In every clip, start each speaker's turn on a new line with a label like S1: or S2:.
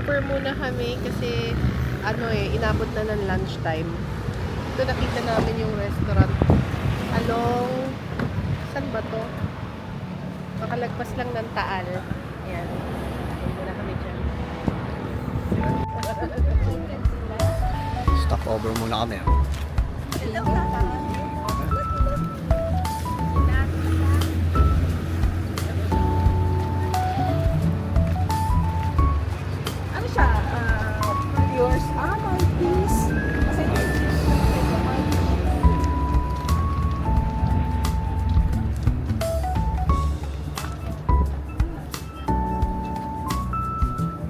S1: Uber muna kami kasi inabot na ng lunchtime. Ito nakita namin yung restaurant along, saan ba to? Makalagpas lang ng Taal. Ayan. Ayan muna kami dyan.
S2: Stop over muna kami.
S3: Ano siya? Yours? Maltese. Kasi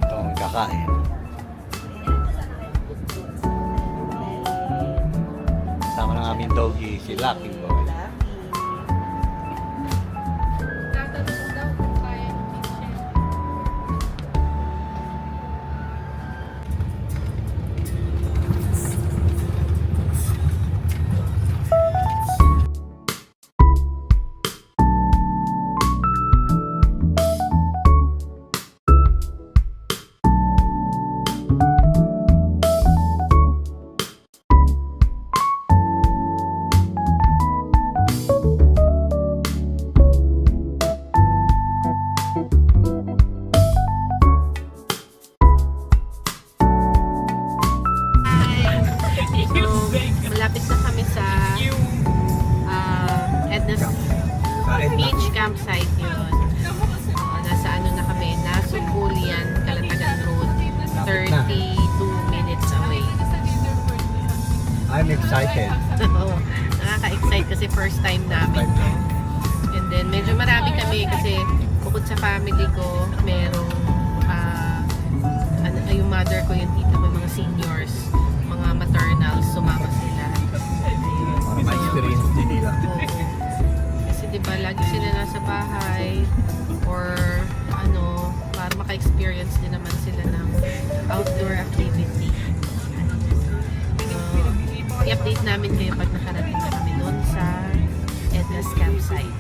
S2: Ito ang kakain. Sama ng aming doggy, si Lucky Boy.
S1: Tatanong daw kung kaya ng kitchen. So, malapit na kami sa Edna's Beach Campsite yun. Nasa na kami, nasa Bulian, Calatagan Road, 32 minutes away.
S2: I'm excited.
S1: Oo, nakaka-excite kasi first time namin to. And then medyo marami kami kasi bukod sa family ko, merong yung mother ko, yung tita ko, yung mga seniors, mga maternals, sumama sila.
S2: Para ma-experience din nila.
S1: Oo. Kasi diba, lagi sila nasa bahay or para maka-experience din naman sila ng outdoor activity. I-update namin kayo pag nakarating na kami doon sa Edna's Campsite.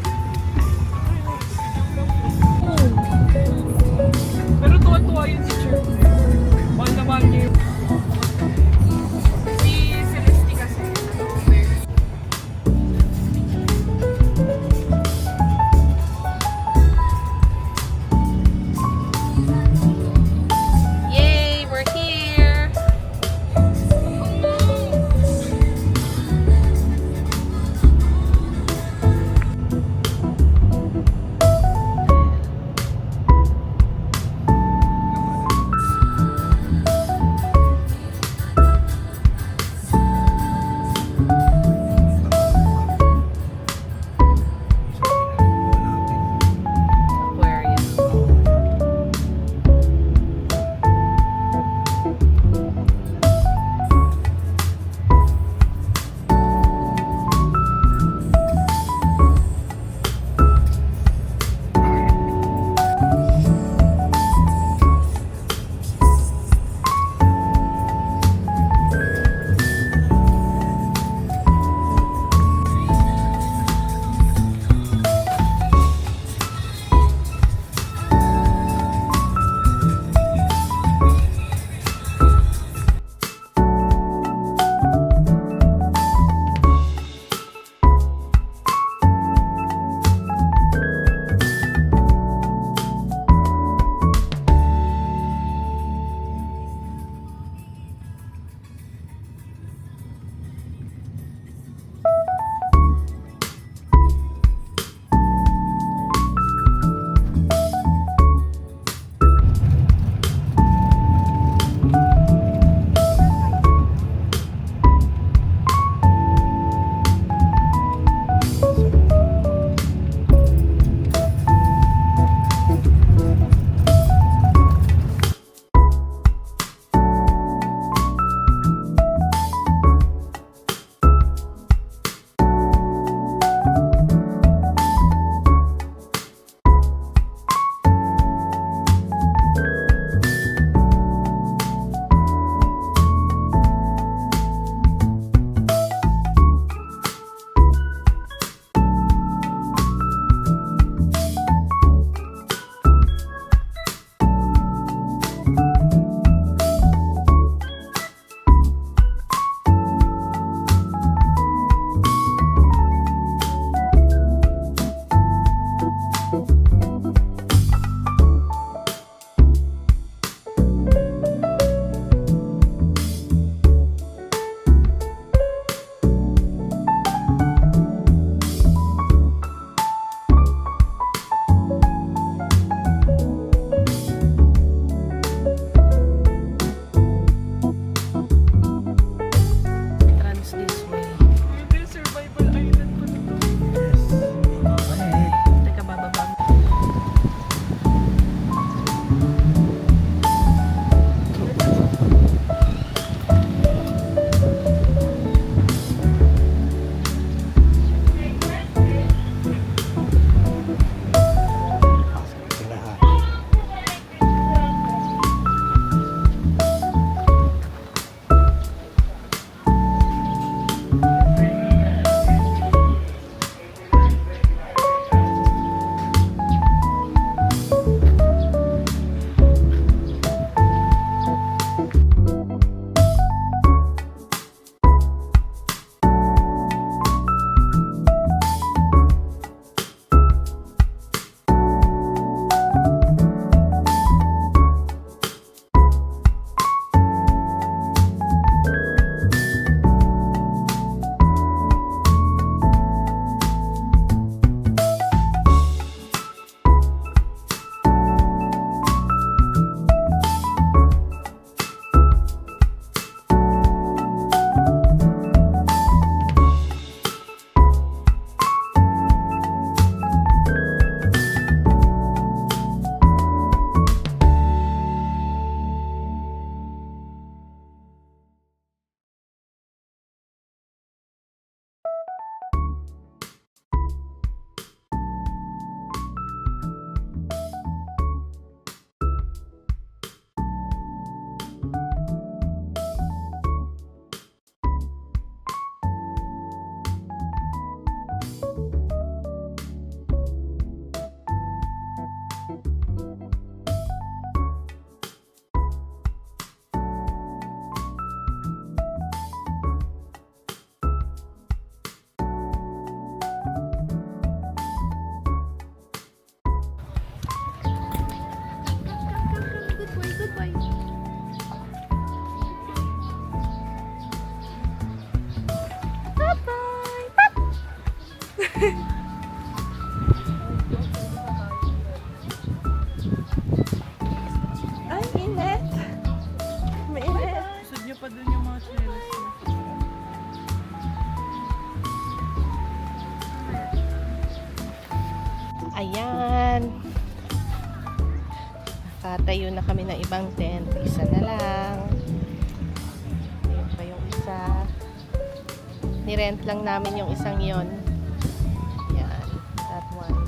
S3: pero tuwa-tuwa yung teacher. Mahal na mahal niya. Si Celeste kasi.
S1: Yay! We're here! Ay, init. Mainit.
S3: Sud niyo pa dun yung mga chinelas niyo.
S1: Ayan. Nakatayo na kami ng ibang tent. Isa na lang. Ayun pa yung isa. Nirent lang namin yung isang yon. Yan. That one.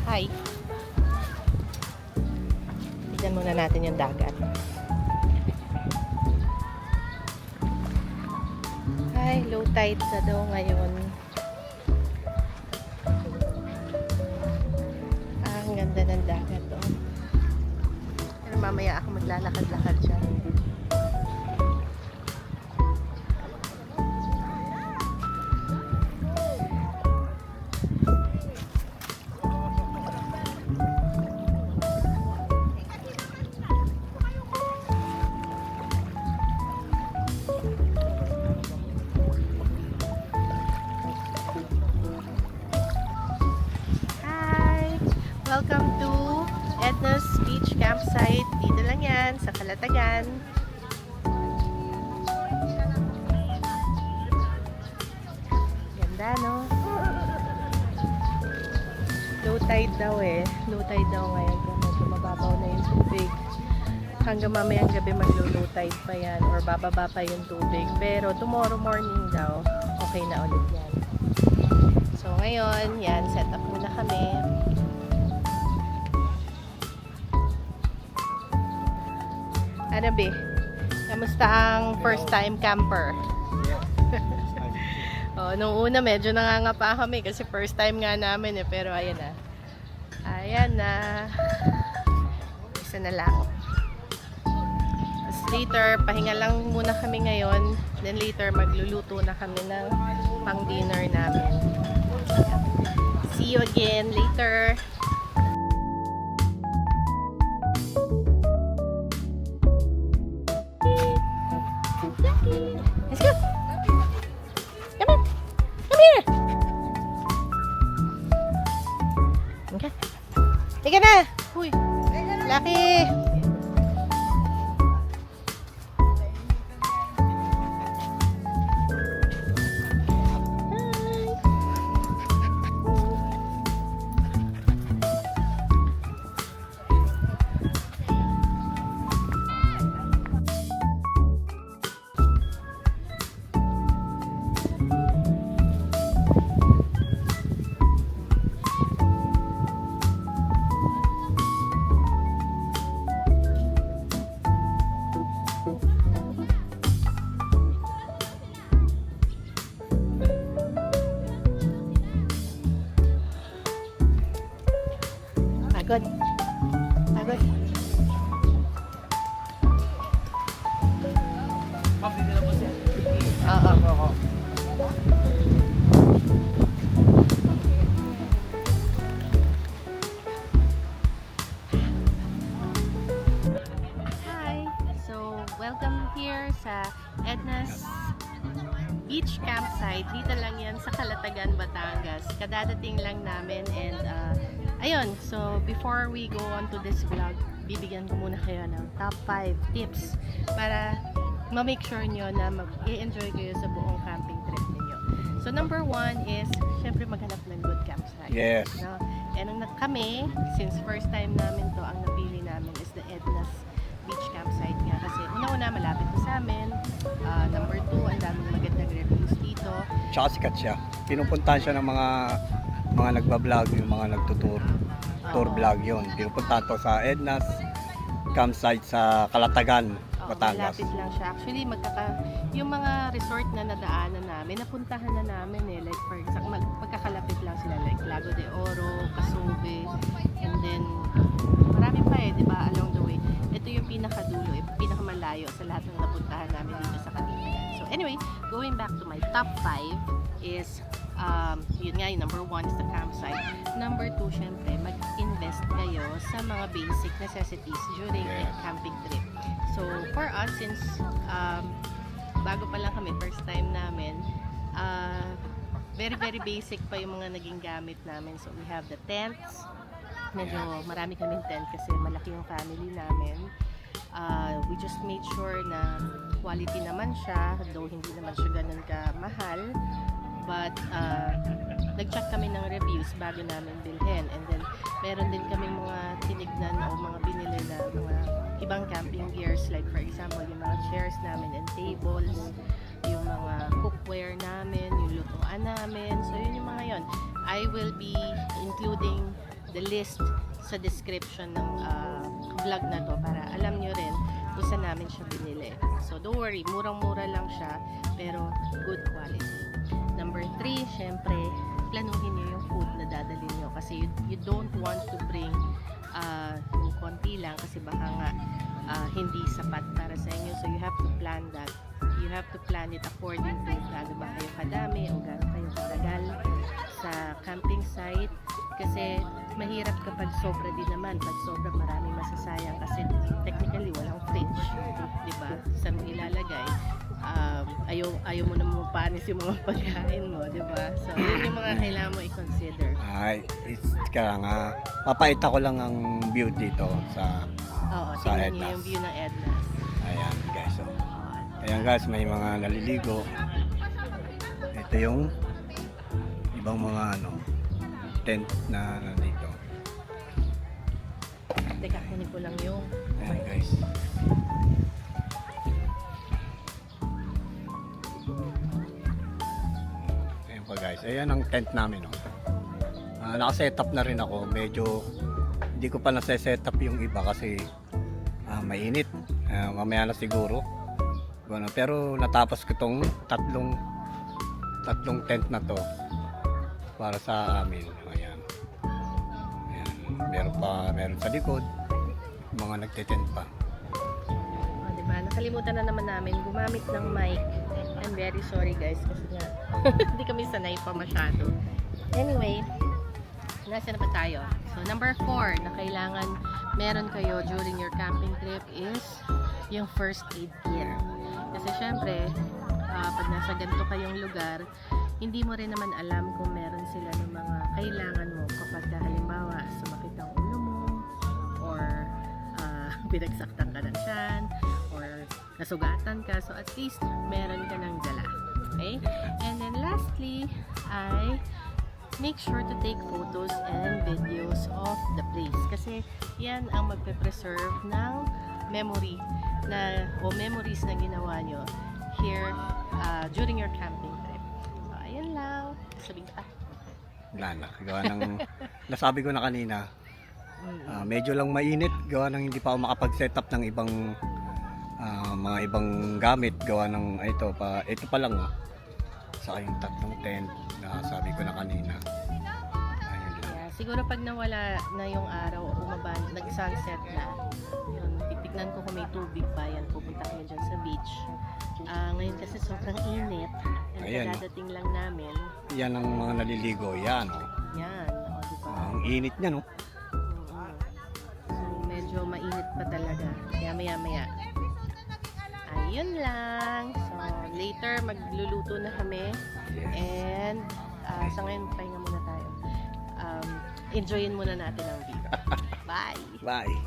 S1: Hi. Tignan muna natin yung dagat. Ay, low tide na daw ngayon. Ah, ang ganda ng dagat, oh. Pero mamaya ako maglalakad-lakad siya. Welcome to Edna's Beach Campsite. Dito lang yan, sa Calatagan. Ganda, no? Low tide daw eh. Low tide daw ngayon. Medyo mababaw na yung tubig. Hanggang mamayang gabi maglo-low tide pa yan or bababa pa yung tubig. Pero tomorrow morning daw, okay na ulit yan. So ngayon, yan, set up muna kami. Ano be? Kamusta ang first time camper? Oh, nung una medyo nangangapa kami kasi first time nga namin eh, pero ayan na. Ayan na. Isa na lang. Tapos later, pahinga lang muna kami ngayon. Then later, magluluto na kami ng pang dinner namin. See you again later. Let's go. Come on. Come here. Okay. Tika na. Uy. Laki. Pagod. Pagod.
S3: Ma'am, dito na po siya.
S1: Oo. Hi. So, welcome here sa Edna's Beach Campsite. Dito lang yan sa Calatagan, Batangas. Kadadating lang namin and ayun, so before we go on to this vlog, bibigyan ko muna kayo ng top 5 tips para ma-make sure nyo na mag-i-enjoy kayo sa buong camping trip ninyo. So number 1 is, syempre maghanap ng good campsite.
S2: Yes.
S1: No? And kami, since first time namin to, ang napili namin is the Edna's Beach Campsite nga. Kasi una-una, malapit to sa amin. Number 2, ang daming magandang reviews dito.
S2: Tsaka sikat siya. Pinupuntahan siya ng mga nagbablog, yung mga nagtutour. Tour
S1: Oo.
S2: vlog yun. Pinupuntahan to sa Edna's Campsite sa Calatagan,
S1: Oo,
S2: Batangas.
S1: malapit lang siya. Actually, yung mga resort na nadaanan namin, napuntahan na namin eh. Like, for example, magkakalapit lang sila. Like, Lago de Oro, Casuve, and then, marami pa eh, di ba, along the way. Ito yung pinakadulo, pinakamalayo sa lahat ng napuntahan namin dito sa Calatagan. So, anyway, going back to my top 5 is, yun nga, yung number 1 is the campsite. Number 2, syempre, mag-invest mag-invest kayo sa mga basic necessities during a
S2: Yes.
S1: camping trip. So, for us, since bago pa lang kami, first time namin, very, very basic pa yung mga naging gamit namin. So, we have the tents. Medyo marami kaming tent kasi malaki yung family namin. We just made sure na quality naman siya, though hindi naman siya ganun ka-mahal. But, nag-check kami ng reviews bago namin bilhin. And then, meron din kami mga tinignan o mga binili na mga ibang camping gears. Like, for example, yung mga chairs namin and tables, yung mga cookware namin, yung lutuan namin. So, yun yung mga yun. I will be including the list sa description ng vlog na to para alam nyo rin kung saan namin siya binili. So, don't worry, murang-mura lang siya, pero good quality. Number 3, syempre, planuhin nyo yung food na dadalhin nyo kasi you don't want to bring yung konti lang kasi baka nga hindi sapat para sa inyo. So, you have to plan that. You have to plan it according to gaano ba kayo kadami o gaano kayo katagal sa camping site kasi mahirap kapag sobra din naman. Pag sobra maraming masasayang kasi technically walang fridge, di ba? Saan mo ilalagay? Ayaw mo naman mapanis yung mga pagkain mo, di ba? So, yun yung mga kailangan mo i-consider.
S2: Ay, kaya nga, papakita ko lang ang view dito sa
S1: Oo,
S2: sa
S1: tingnan niyo
S2: Edna's.
S1: yung view ng Edna's.
S2: Ayan guys, so. Ayan guys, may mga naliligo. Ito yung ibang mga tent na nandito.
S1: Teka, kunin ko lang yung
S2: Ayan guys. Ayan pa guys, ayan ang tent namin. Naka-setup na rin ako. Medyo hindi ko pa nasa-setup yung iba kasi mainit. Mamaya na siguro. Pero natapos ko tong tatlong tent na to para sa amin. Ayan. Ayan. Meron sa likod. Mga nagte-tent pa.
S1: Oh, diba? Nakalimutan na naman namin gumamit ng mic. I'm very sorry guys kasi nga hindi kami sanay pa masyado. Anyway, nasa na ba tayo? So, number 4 na kailangan meron kayo during your camping trip is yung first aid gear. Kasi syempre, pag nasa ganito kayong lugar, hindi mo rin naman alam kung meron sila ng mga kailangan mo kapag halimbawa sumakit ang ulo mo or pinagsaktan ka ng tiyan or nasugatan ka. So at least meron ka ng dala. Okay? And then lastly, I make sure to take photos and videos of the place. Kasi yan ang magpe-preserve ng memory o memories na ginawa nyo here during your camping trip. So, ayun lang. Sabi ka.
S2: Wala na. Gawa ng, nasabi ko na kanina, medyo lang mainit. Gawa ng hindi pa ako makapag-setup ng ibang mga ibang gamit. Gawa ng ito pa lang. Saka yung tatlong tent na sabi ko na kanina. Ayun lang.
S1: Yeah, siguro pag nawala na yung araw o nag-sunset na, yun, titignan ko kung may tubig pa yan. Pupunta kayo dyan sa beach. Ngayon kasi sobrang init. And
S2: Ayan,
S1: kadadating lang namin.
S2: Yan ang mga naliligo. Yan.
S1: Yan. O, diba?
S2: Ang init niya, no?
S1: So, medyo mainit pa talaga. Kaya maya-maya. Ayun lang. So, later, magluluto na kami.
S2: Yes.
S1: And, sa ngayon, pahinga muna tayo. Enjoyin muna natin ang view. Bye!
S2: Bye.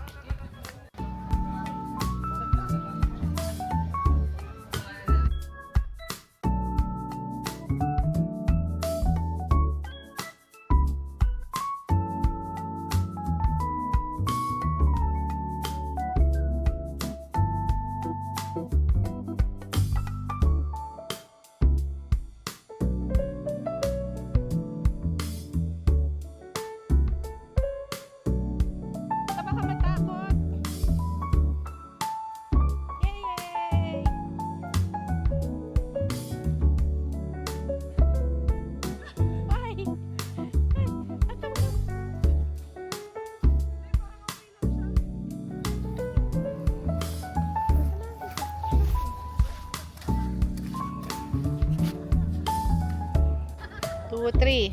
S2: Two, three.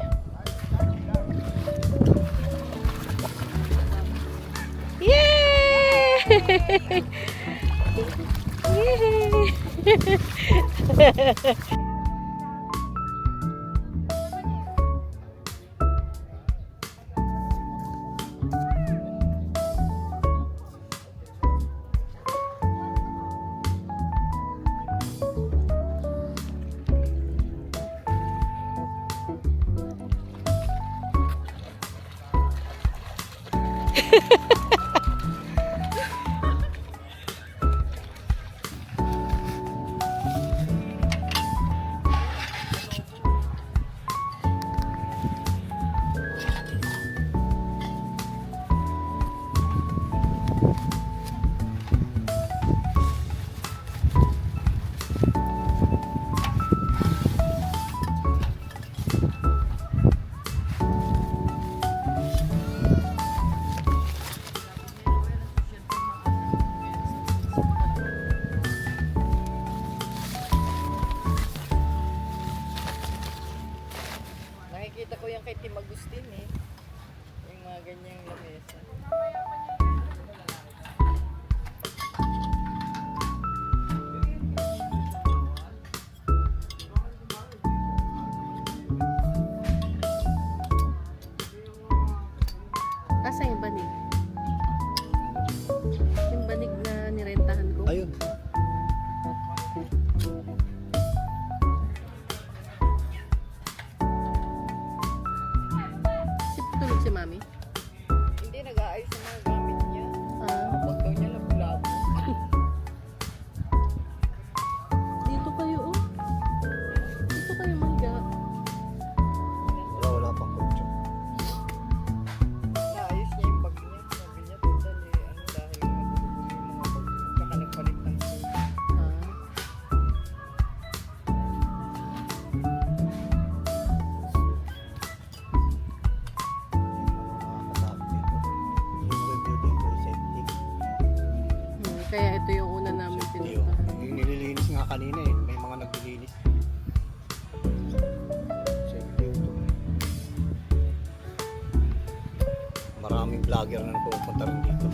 S4: Nakikita ko yan kay Tim Agustin eh. Yung mga ganyang lamesa.
S1: Asa yung banig? Yung banig na nirentahan ko.
S2: Ayun.
S1: Tulog si mami.
S4: Hindi nag-aayos ng mga gamit niya.
S1: Ah,
S4: Huwag daw niya labo-labo.
S1: dito kayo oh. Dito kayo mangga.
S2: Wala pang kotse.
S4: Naayos niya yung bag niya. Sabi niya, total eh, ano dahil nagugulong yung mga bag. Baka nagpalit ng suit.
S1: Ah. Kaya ito yung una namin pinuntahan.
S2: Yung nililinis nga kanina eh. May mga naglilinis. Safety ito. Maraming vlogger na pupunta rin dito.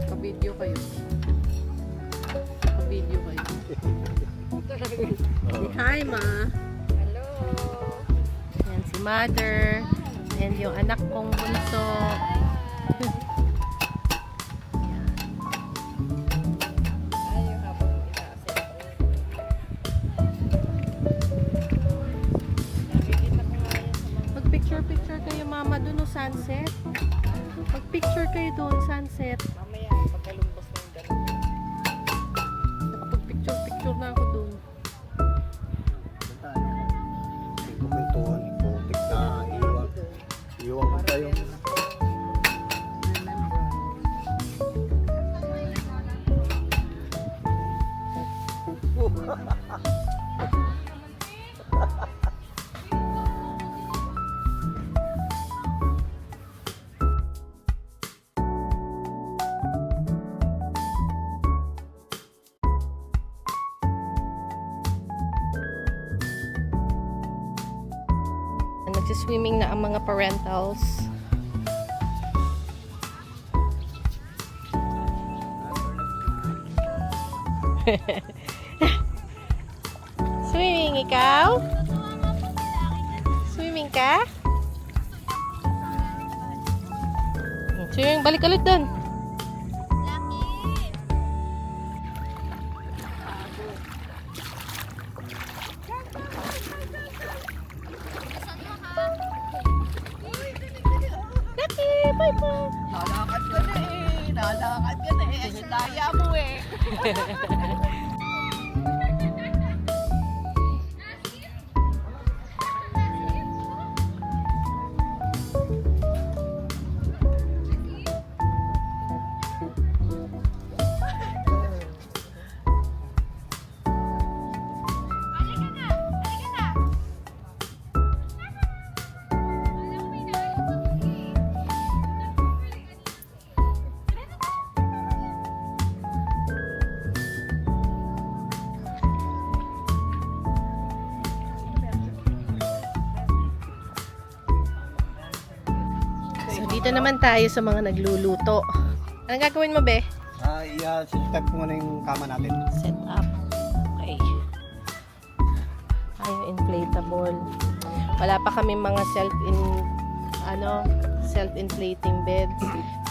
S1: Pa-video kayo. Pa-video kayo. Hi, Ma.
S4: Hello!
S1: Yan si Mother. And yung anak kong bunso.
S4: Ay, yung habang ina-asset ko. Nakikita ko nga yan sa mga...
S1: Mag-picture-picture kayo, Mama, dun o sunset. Mag-picture kayo dun, sunset.
S4: Mamaya, pagkalumbos ng dalawa.
S1: Nakapag-picture-picture na ako dun.
S2: Ito kwentuhan. Putik na iwan. Iwan ko tayo.
S1: Nagsiswimming na ang mga parentals. Swimming ikaw? Swimming ka? Swimming, balik ulit dun. Lucky, bye-bye.
S4: Lalakad ka na eh. Lalakad ka na eh. Daya mo eh.
S1: Dito naman tayo sa mga nagluluto. Anong gagawin mo, be?
S2: I-step ko muna yung kama natin.
S1: Set up. Okay. Ay, inflatable. Wala pa kami mga self-inflating beds.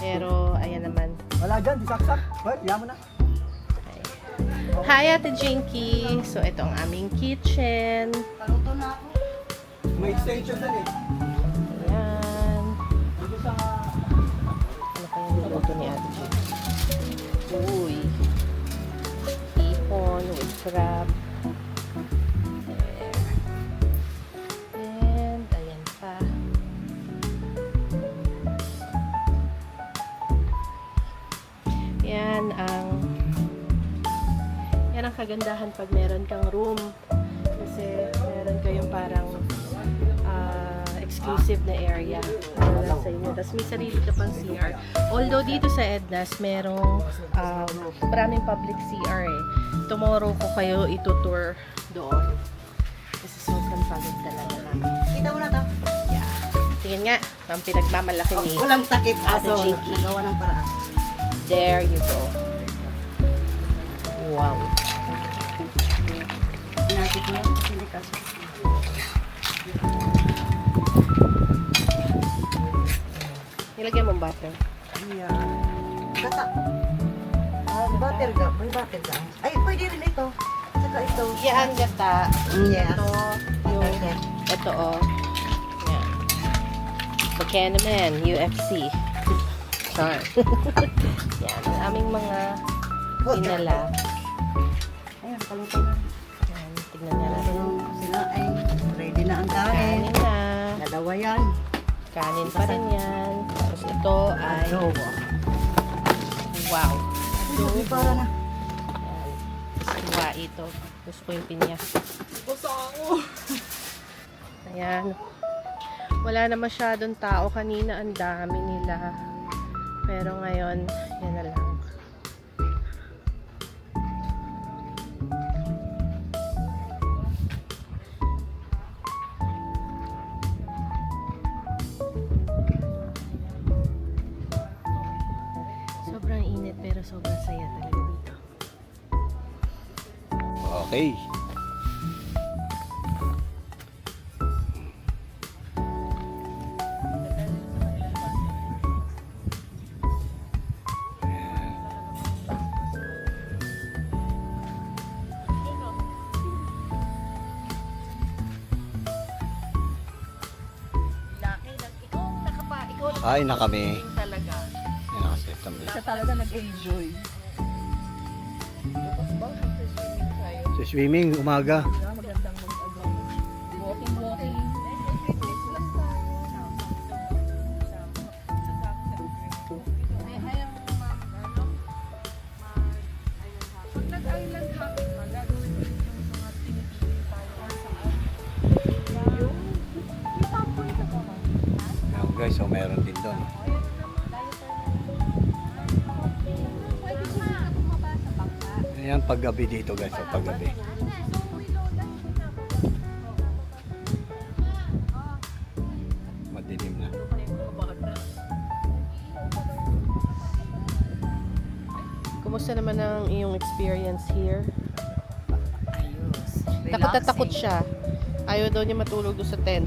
S1: Pero, ayan naman.
S2: Wala dyan, disaksak. Hoy, mo na.
S1: Hi, Ate Jinky. So, ito ang aming kitchen.
S2: May extension din eh.
S1: Ayan. Ano kaya niluto ni Ate Jinky? Uy. Hipon with crab. There. And, ayan pa. Yan ang kagandahan pag meron kang room. Kasi meron kayong parang exclusive na area para sa inyo. Tapos may sarili ka pang CR. Although dito sa Ednas, merong maraming public CR eh. Tomorrow ko kayo itutour doon. Kasi sobrang pagod talaga namin.
S5: Kita mo na to.
S1: Yeah. Tingin nga, ang pinagmamalaki ni
S5: Walang takip
S1: Ate
S5: aso.
S1: Jinky.
S5: Nagawa ng paraan.
S1: There you go. Wow.
S5: Pinasik mo yan kasi hindi kaso.
S1: Nilagyan mong butter.
S5: Ayan. Gata. Butter ka. May butter ka. Ay, pwede rin ito. Saka ito.
S1: Yan gata.
S5: Yes.
S1: Ito oh. Yan. Buchanan, UFC. Char. Yan. Ang aming mga inala.
S5: Ayan, paluto na.
S1: Yan. Tignan nga natin.
S5: Sila ay ready na ang kanin.
S1: Kanin na.
S5: Dalawa yan.
S1: Kanin pa rin yan. Tapos ito ay
S5: Adobo.
S1: wow.
S5: Adobo para na.
S1: Yan. Siwa ito. Gusto ko yung pinya. Ayan. Wala na masyadong tao. Kanina ang dami nila. Pero ngayon, yan na lang. Sobrang init pero sobrang saya talaga dito.
S2: Okay. Ay na kami.
S5: Talaga.
S2: Yan nakaset kami.
S5: Siya talaga nag-enjoy.
S2: Sa swimming, umaga.
S5: Magandang walking.
S3: Nag-island hopping ka, gagawin mo yung mga tinitili tayo kung saan. May tampoy ka ba ba?
S2: Ayan guys, so meron din doon.
S3: Pwede mo na bumaba sa bangka.
S2: Ayan, paggabi dito guys, so paggabi. Madilim na.
S1: Kumusta naman ang iyong experience here?
S5: Ayos.
S1: Takot na takot siya. Ayaw daw niya matulog doon sa tent.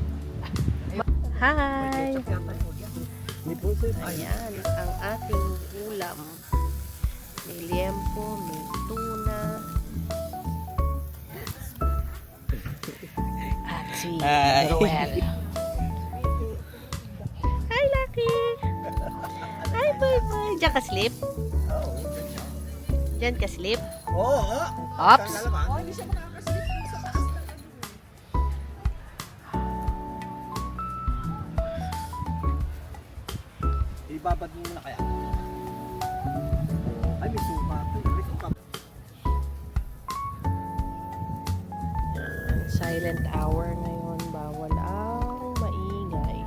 S1: Hi! Ayan, ang ating ulam. May liempo, may tuna. At si
S2: Hi.
S1: Roel. Hi, Lucky! Hi, boy. Diyan ka sleep? Diyan ka sleep?
S2: Oo!
S1: Ops!
S2: Ibabad mo muna kaya. Ay, may suka. May suka.
S1: Silent hour ngayon. Bawal ang maingay.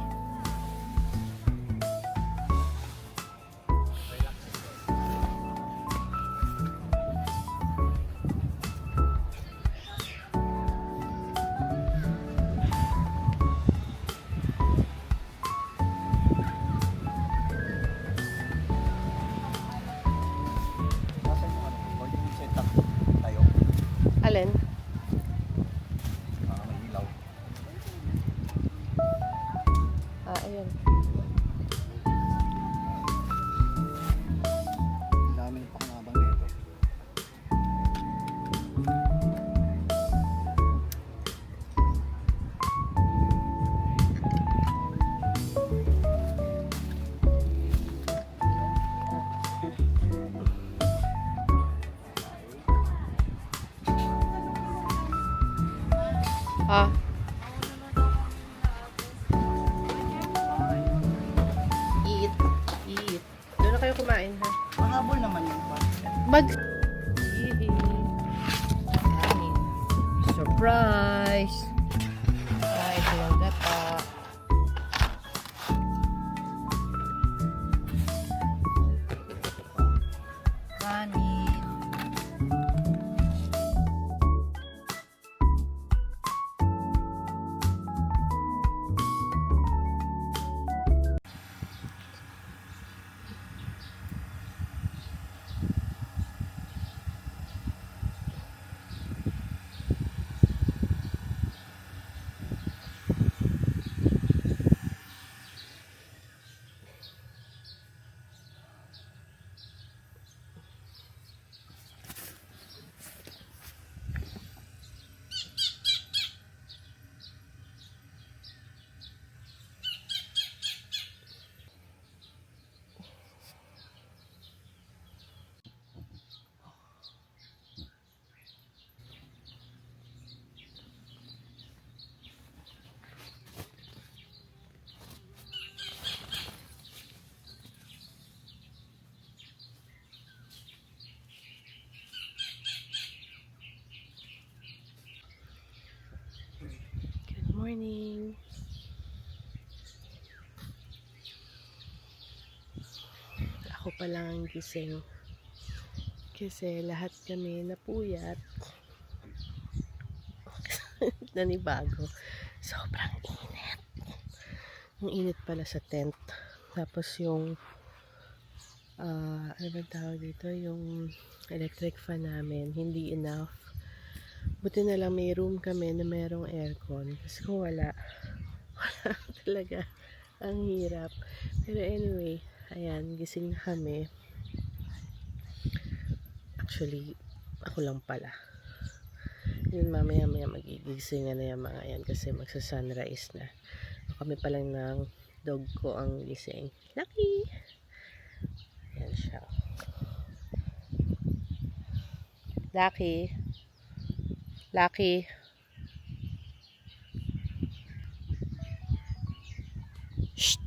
S1: Ah. Eat. Eat. Doon na kayo kumain, ha?
S5: Mahabol naman yung basket.
S1: Mag... Kanin. Surprise! Kahit walang gata.
S5: Kanin.
S1: Good morning. Ako pa lang ang gising. Kasi lahat kami napuyat. Nanibago. Sobrang init. Ang init pala sa tent. Tapos yung ano ba tawag dito? Yung electric fan namin, hindi enough. Buti na lang may room kami na merong aircon. Kasi kung wala talaga. Ang hirap. Pero anyway, ayan, gising na kami. Actually, ako lang pala. Yun, mamaya-maya magigising na yung mga yan kasi magsa-sunrise na. Kami pa lang ng dog ko ang gising. Lucky! Ayan siya. Lucky! Lucky! Shh!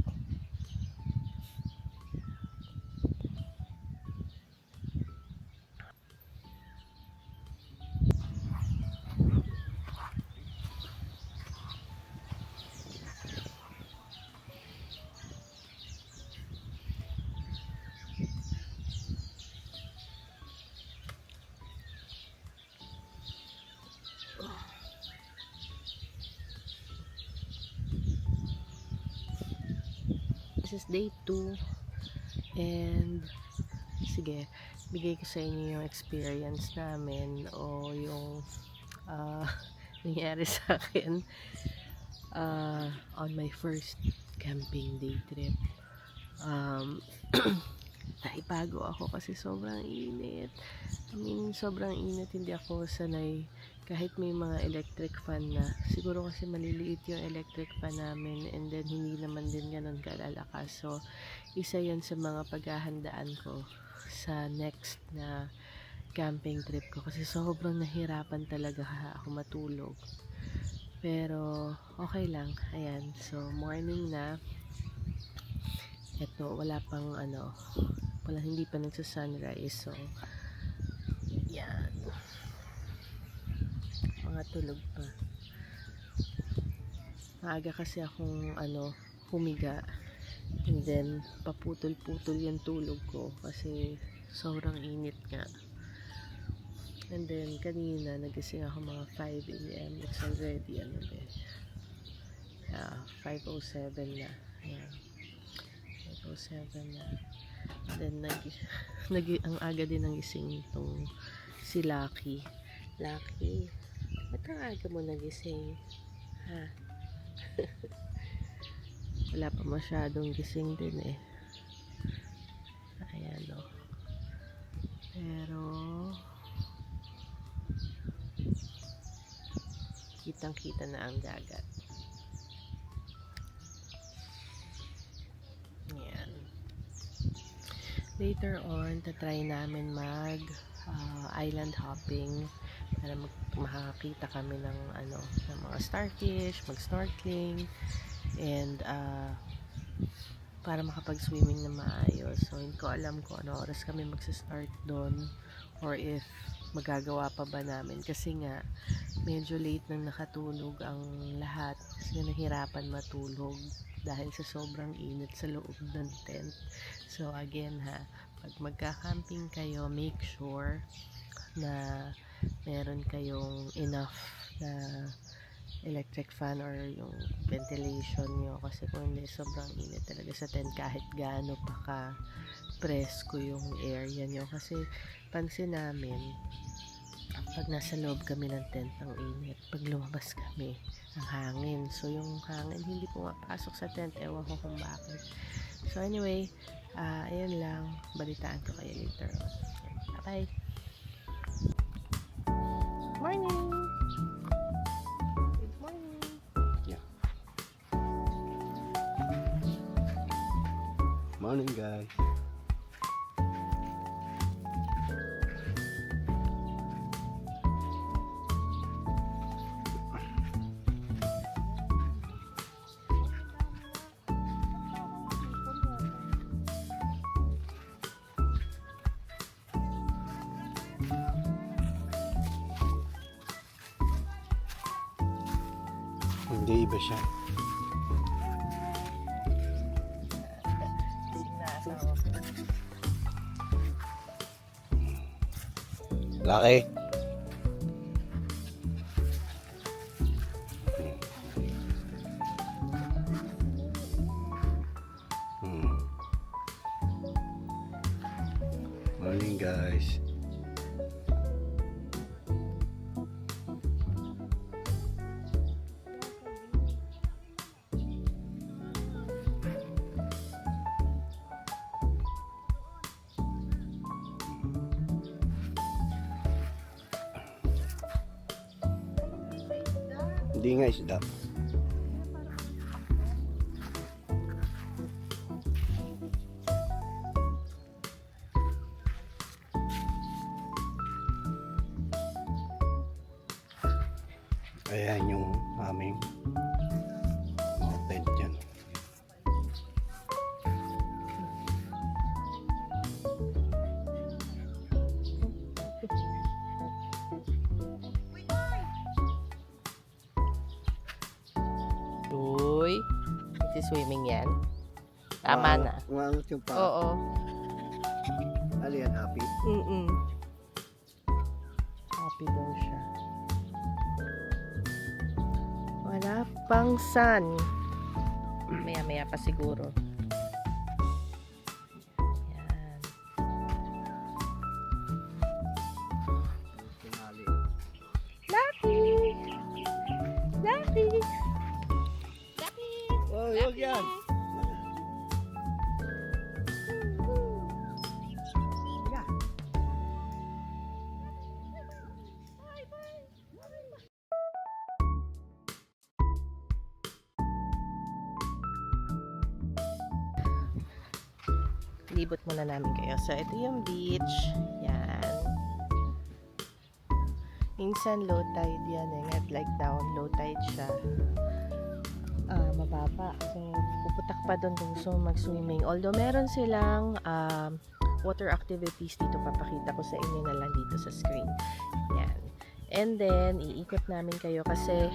S1: This is day 2 and sige, bigay ko sa inyo yung experience namin o yung nangyari sa akin on my first camping day trip. Naibago ako kasi sobrang init. I mean, sobrang init, hindi ako sanay kahit may mga electric fan na. Siguro kasi maliliit yung electric fan namin and then hindi naman din ganun kalalakas. So, isa yan sa mga paghahandaan ko sa next na camping trip ko kasi sobrang nahirapan talaga ako matulog. Pero, okay lang. Ayan. So, morning na. Eto, wala pang hindi pa nagsa-sunrise. So, yan. Mga tulog pa. Maaga kasi akong humiga. And then, paputol-putol yung tulog ko kasi sobrang init nga. And then, kanina, nagising ako mga 5 a.m. It's already, 5:07 na. Ayan. 5:07 na. Then, ang aga din ng gising itong si Lucky. Lucky, ba't ang aga mo nagising? Ha? Wala pa masyadong gising din eh. Ayan o. Pero, kitang-kita na ang dagat. Ayan. Later on, tatry namin mag island hopping para makakita kami ng ng mga starfish, mag-snorkeling, and para makapag-swimming na maayos. So, hindi ko alam kung ano oras kami magsa-start doon or if magagawa pa ba namin. Kasi nga, medyo late nang nakatulog ang lahat. Kasi nahirapan matulog dahil sa sobrang init sa loob ng tent. So, again ha, pag magka-camping kayo, make sure na meron kayong enough na electric fan or yung ventilation nyo, kasi kung hindi sobrang init talaga sa tent kahit gaano pa ka presko yung area nyo. Kasi pansin namin pag nasa loob kami ng tent ang init, pag lumabas kami ang hangin, so yung hangin hindi pumapasok sa tent, ewan ko kung bakit. So anyway, ayun lang, balitaan ko kayo later on. Bye bye. Morning.
S2: Morning guys. Hindi iba siya. Laki. Morning guys. Hindi nga isda. Ayan yung aming mga tent dyan.
S1: Uy, si swimming yan. Tama na.
S2: Umangat yung pa.
S1: Oo.
S2: Ano yan, happy?
S1: Happy daw siya. Wala pang sun. Maya-maya pa siguro. Yan.
S2: Tinali.
S1: Lucky! Lucky! Lucky!
S2: Oh, yun yan.
S1: Libot muna namin kayo. So, ito yung beach. Yan. Minsan low tide yan eh. Like down, low tide siya. Mababa. So, puputak pa doon kung gusto mag-swimming. Although, meron silang water activities dito. Papakita ko sa inyo na lang dito sa screen. Yan. And then, iikot namin kayo kasi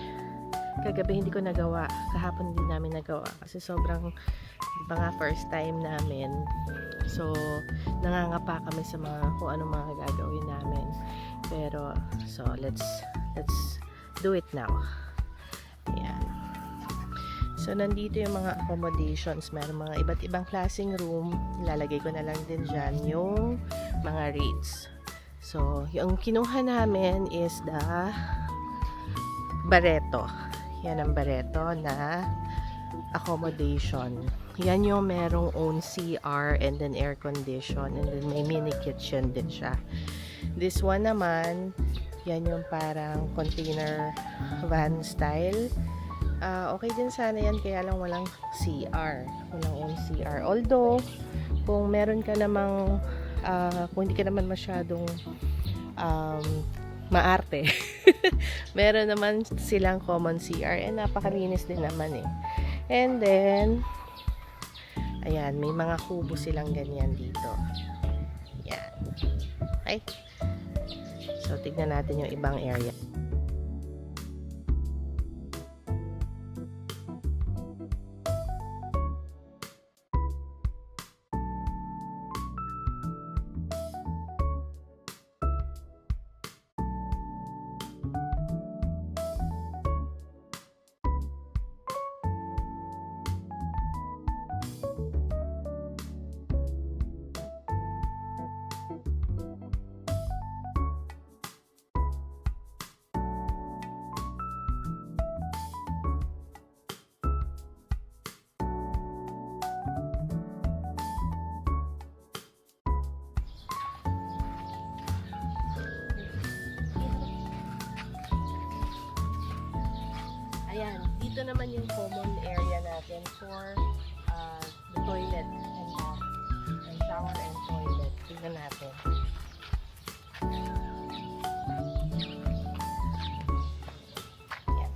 S1: kagabi hindi ko nagawa. Kahapon hindi namin nagawa. Kasi sobrang mga first time namin. So, nangangapa kami sa mga kung anong mga gagawin namin. Pero, so, let's do it now. Ayan. So, nandito yung mga accommodations. Meron mga iba't ibang klaseng room. Ilalagay ko na lang din dyan yung mga rates. So, yung kinuha namin is the Barreto. Yan ang Barreto na accommodation. Yan yung merong own CR and then air condition and then may mini kitchen din siya. This one naman, yan yung parang container van style. Okay din sana yan, kaya lang walang CR. Walang own CR. Although, kung meron ka namang kung hindi ka naman masyadong maarte. Meron naman silang common CR and napakalinis din naman eh. And then, ayan, may mga kubo silang ganyan dito. Yan. Okay. So, tignan natin yung ibang area. Ayan, dito naman yung common area natin for the toilet and shower and toilet. Tignan natin. Ayan.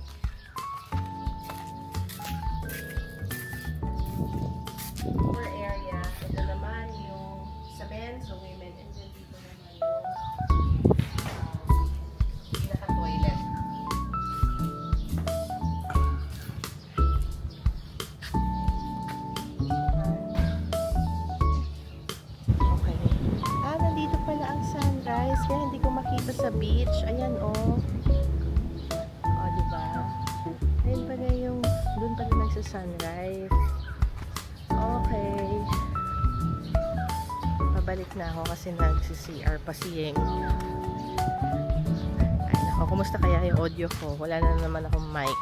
S1: For area, ito naman yung sa men, so women, and then dito naman yung pinaka-toilet. Okay. Nandito pala ang sunrise. Kaya hindi ko makita sa beach. Ayan, oh. Oh, diba? Ayun pala yung, doon pala nagsa-sunrise. Okay. Pabalik na ako kasi nagsi-CR pa siyeng. Ay, nako. Kumusta kaya yung audio ko? Wala na naman akong mic.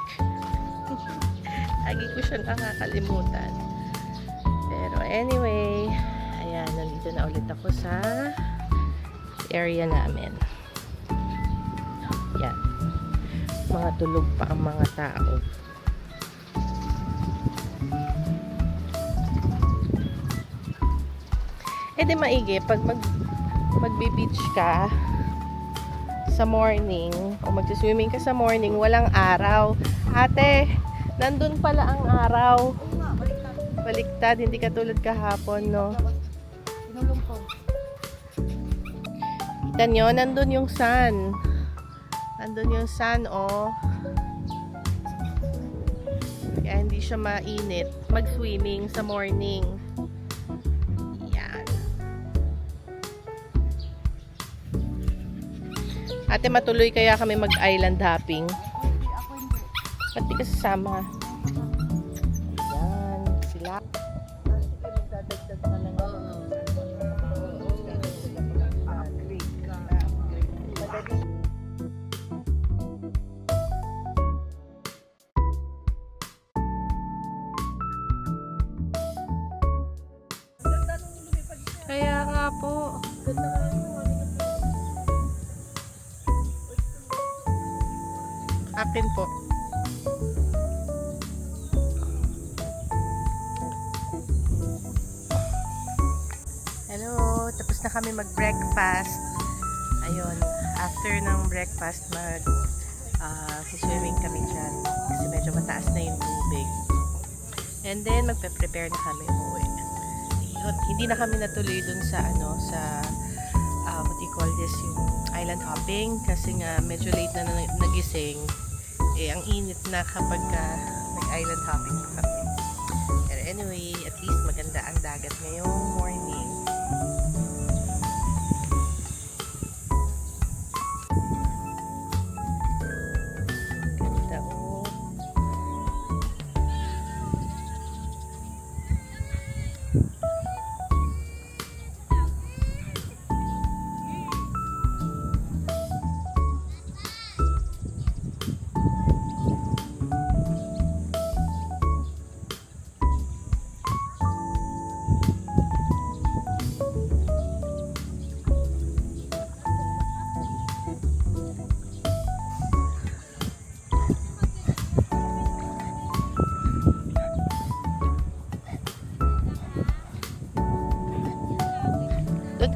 S1: Lagi ko siyang nakakalimutan. Pero anyway, ayan, nandito na ulit ako sa area namin. Yan. Mga tulog pa ang mga tao. Eh di maigi, pag magbe-beach ka sa morning, o magsiswimming ka sa morning, walang araw. Ate, nandun pala ang araw.
S5: Oo nga, baliktad.
S1: Baliktad, hindi katulad kahapon, no?
S5: Inulong ko.
S1: Kita nyo, nandun yung sun. Nandun yung sun, oh. Kaya hindi siya mainit mag-swimming sa morning. Yan. Ate, matuloy kaya kami mag-island hopping?
S5: Ako hindi.
S1: Ba't di ka sasama? Yan, sila.
S5: Magdadagdag na lang. Upgrade ka. Madali.
S1: Kaya nga po. Akin po. Hello, tapos na kami mag-breakfast. Ayun, after ng breakfast, swimming kami dyan. Kasi medyo mataas na yung tubig. And then, magpe-prepare na kami uwi. Yun, hindi na kami natuloy dun sa what do you call this, yung island hopping. Kasi nga, medyo late na nagising. Eh, ang init na kapag nag-island hopping pa kami. Pero anyway, at least maganda ang dagat ngayong morning. Ganda, oh.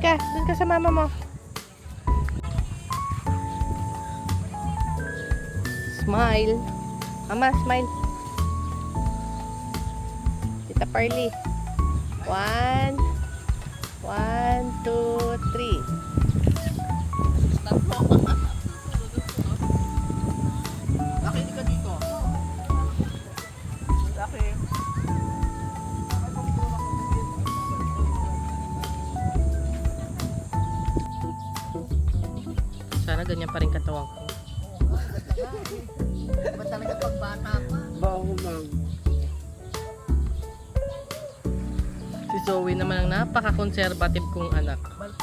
S1: Doon ka sa mama mo. Smile. Mama, smile. Tita Parley. 1, 2, 3. Stop mo. Laki ka dito. Laki. Sana ganyan pa rin katawan ko. Ba talaga pagbata pa?
S4: Bago mag...
S1: Si Zoe naman ang napaka-conservative kong anak.
S5: Balik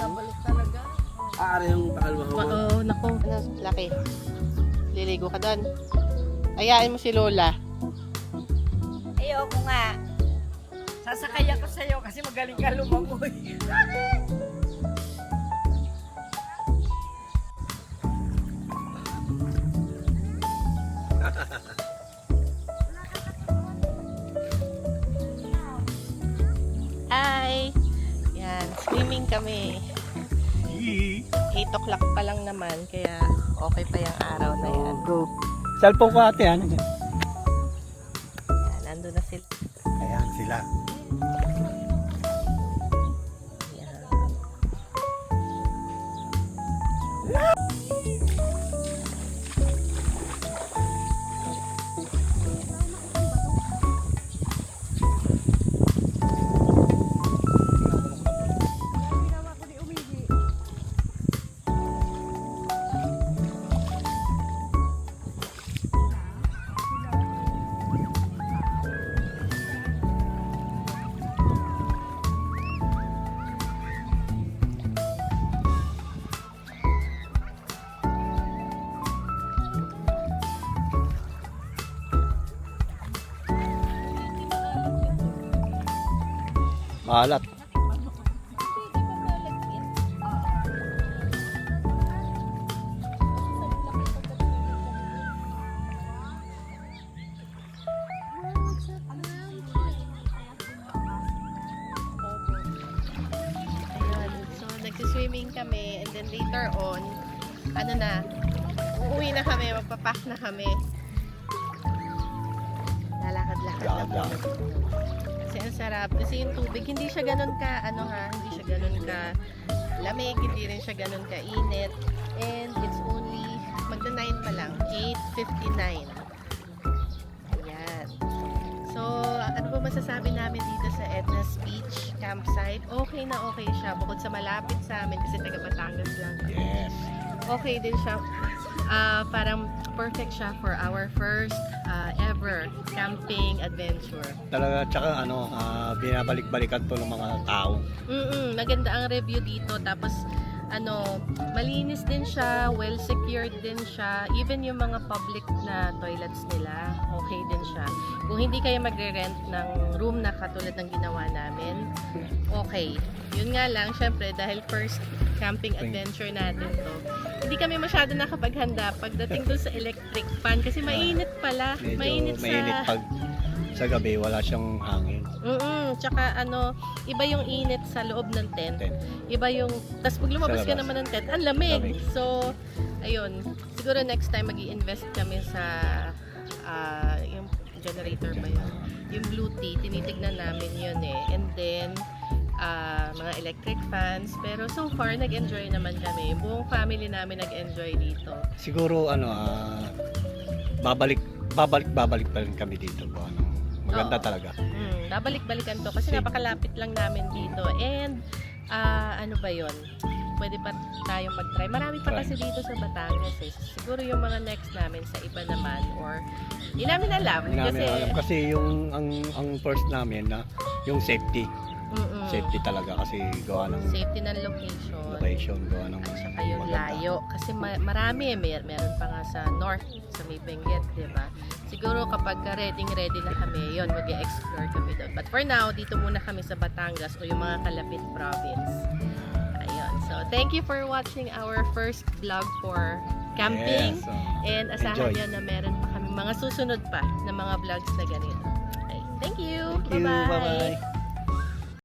S5: talaga.
S4: Aari yung takalma ko.
S1: Oo, nako. Ano, laki. Liligo ka doon. Ayain mo si Lola.
S5: Ayoko nga. Sasakay ako sa'yo kasi magaling ka lumangoy.
S1: Hi! Yan, swimming kami. 8 o'clock pa lang naman, kaya okay pa yung araw na yan.
S2: Go. Cellphone ko ate, ano dyan?
S1: Yan, nandun na sila.
S2: Ayan sila.
S1: Yan.
S2: Maalat.
S1: Ayan. So, nagsiswimming kami and then later on, ano na, uuwi na kami, magpapak na kami. Lalakad-lakad na
S2: Lakad-lakad.
S1: kami. Kasi ang sarap. Kasi yung tubig, hindi siya ganun ka, hindi siya ganun ka lamig, hindi rin siya ganun ka init. And it's only, magda-9 pa lang, 8:59. Ayan. So, ano ba masasabi namin dito sa Edna's Beach campsite? Okay na okay siya. Bukod sa malapit sa amin, kasi taga Batangas lang kami.
S2: Yes.
S1: Okay din siya. Parang perfect siya for our first ever camping adventure.
S2: Talaga, tsaka ano, binabalik-balikan to ng mga tao.
S1: Maganda ang review dito. Tapos, malinis din siya, well secured din siya. Even yung mga public na toilets nila, okay din siya. Kung hindi kayo magre-rent ng room na katulad ng ginawa namin, okay. Yun nga lang, syempre, dahil first camping adventure natin to, hindi kami masyado nakapaghanda pagdating dun sa electric fan kasi mainit pala.
S2: Medyo
S1: Mainit
S2: pag sa gabi, wala siyang hangin.
S1: Tsaka iba yung init sa loob ng tent.
S2: Tent.
S1: Iba yung, tas pag lumabas
S2: Sa
S1: ka
S2: labas.
S1: naman ng tent, ang lamig.
S2: Lamig.
S1: So, ayun. Siguro next time mag-i-invest kami sa yung generator ba yun? Yung blue tea, tinitignan namin yun eh. And then, mga electric fans. Pero so far, nag-enjoy naman kami. Buong family namin nag-enjoy dito.
S2: Siguro, babalik pa rin kami dito. Maganda
S1: Oo.
S2: talaga.
S1: Babalik-balikan to kasi
S2: Safe.
S1: napakalapit lang namin dito. And, ano ba yon? Pwede pa tayong mag-try. Marami pa
S2: Try.
S1: kasi dito sa Batangas eh. Siguro yung mga next namin sa iba naman or hindi namin alam.
S2: Hindi namin
S1: kasi,
S2: alam. Kasi yung ang first namin na yung safety.
S1: Mm-mm.
S2: Safety talaga kasi gawa ng
S1: Safety ng location.
S2: location, gawa ng
S1: At saka yung
S2: maganda.
S1: layo. Kasi marami eh. Meron pa nga sa north, sa may Benguet, di ba? Siguro kapag ready na kami, yun, mag-explore kami doon. But for now, dito muna kami sa Batangas o yung mga kalapit province. Ayun. So, thank you for watching our first vlog for camping.
S2: Yes,
S1: And asahan
S2: enjoy.
S1: nyo na meron pa kami mga susunod pa na mga vlogs na ganito. Okay. Thank you.
S2: Thank you.
S1: Bye-bye.
S2: Bye-bye.